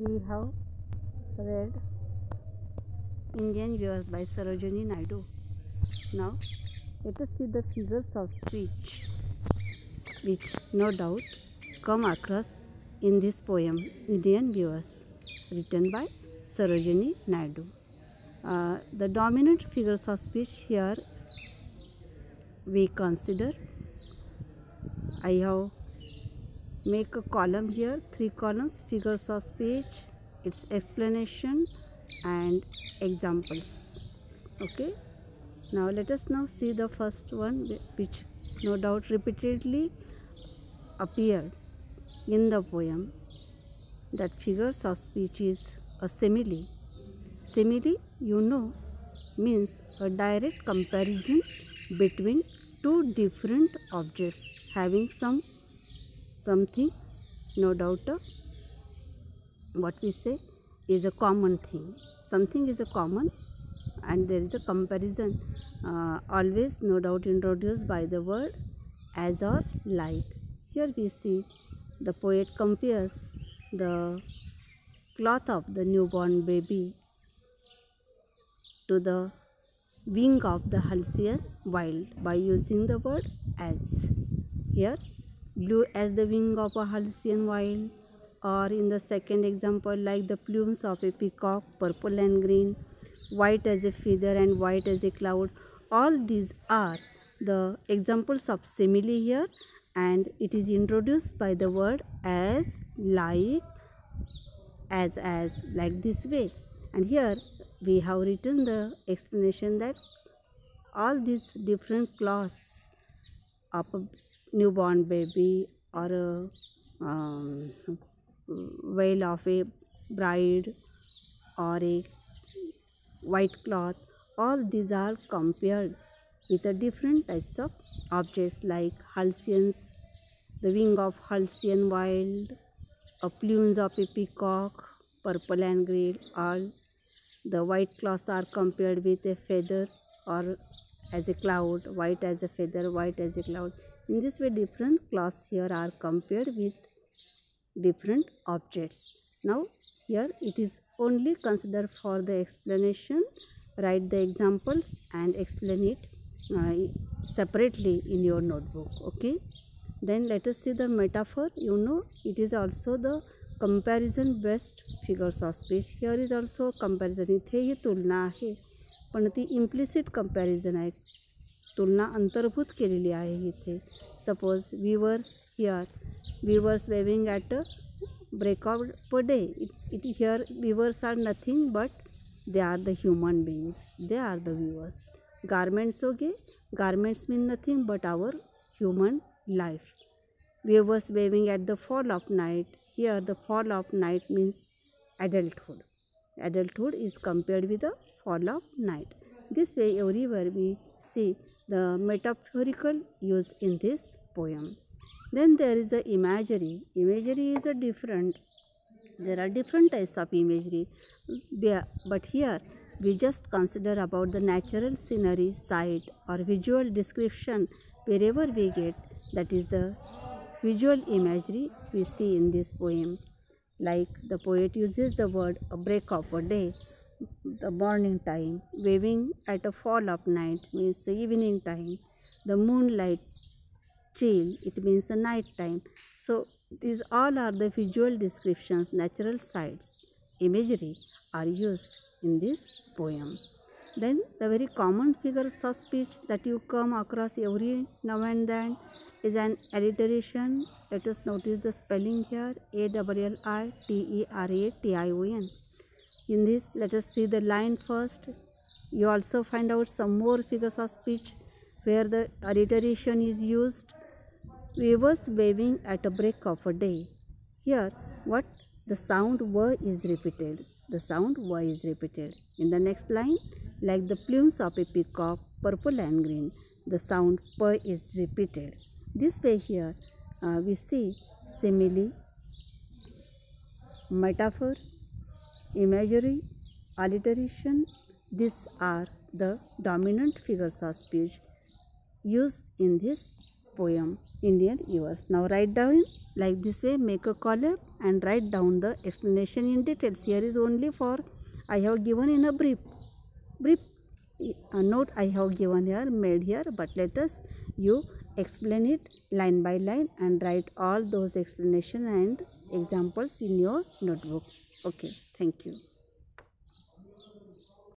we have read Indian Viewers by Sarojini Naidu. Now let us see the figures of speech which no doubt come across in this poem Indian Viewers, written by Sarojini Naidu. The dominant figures of speech here we consider. I have make a column here, 3 columns: figures of speech, its explanation and examples. Okay, now let us now see the first one, which no doubt repeatedly appeared in the poem. That figures of speech is a simile. Simile, you know, means a direct comparison between two different objects having something, no doubt what we say is a common thing. Something is a common and there is a comparison, always no doubt introduced by the word as or like. Here we see the poet compares the cloth of the newborn baby to the wing of the Halcyon wild by using the word as. Here, blue as the wing of a Halcyon wild, or in the second example, like the plumes of a peacock, purple and green, white as a feather and white as a cloud. All these are the examples of simile here, and it is introduced by the word as, like, as, like this way. And here we have written the explanation that all these different cloths of a newborn baby or a veil of a bride or a white cloth, all these are compared with the different types of objects like halcyons, the wing of halcyon wild, a plumes of a peacock, purple and green. All the white cloths are compared with a feather or as a cloud, white as a feather, white as a cloud. In this way, different cloths here are compared with different objects. Now, here it is only considered for the explanation. Write the examples and explain it separately in your notebook. Okay. Then let us see the metaphor. You know, it is also the comparison based figures of speech. Here is also comparison. इथे ही तुलना आहे, पण ती implicit comparison आहे. तुलना अंतर्भूत केलेली आहे इथे. Suppose weavers here, weavers weaving at a break of per day. Here weavers are nothing but they are the human beings. They are the weavers. Garments okay, garments mean nothing but our human life. Weavers waving at the fall of night. Here the fall of night means adulthood. Adulthood is compared with the fall of night. This way everywhere we see the metaphorical use in this poem. Then there is a imagery. Imagery is a different. There are different types of imagery. But here we just consider about the natural scenery, sight or visual description wherever we get. That is the visual imagery we see in this poem. Like the poet uses the word a break of a day, the morning time, waving at a fall of night means the evening time, the moonlight chill, it means the night time. So these all are the visual descriptions, natural sights, imagery are used in this poem. Then the very common figures of speech that you come across every now and then is an alliteration. Let us notice the spelling here, ALLITERATION. In this, let us see the line first. You also find out some more figures of speech where the alliteration is used. Weavers waving at a break of a day. Here, what? The sound "w" is repeated. The sound "w" is repeated. In the next line, like the plumes of a peacock, purple and green, the sound "p" is repeated. This way here, we see simile, metaphor, imagery, alliteration. These are the dominant figures of speech used in this poem Indian yours. Now write down like this way, make a column and write down the explanation in details. Here is only for I have given in a brief note I have given here, made here, but let us you explain it line by line and write all those explanation and examples in your notebook. Okay, thank you.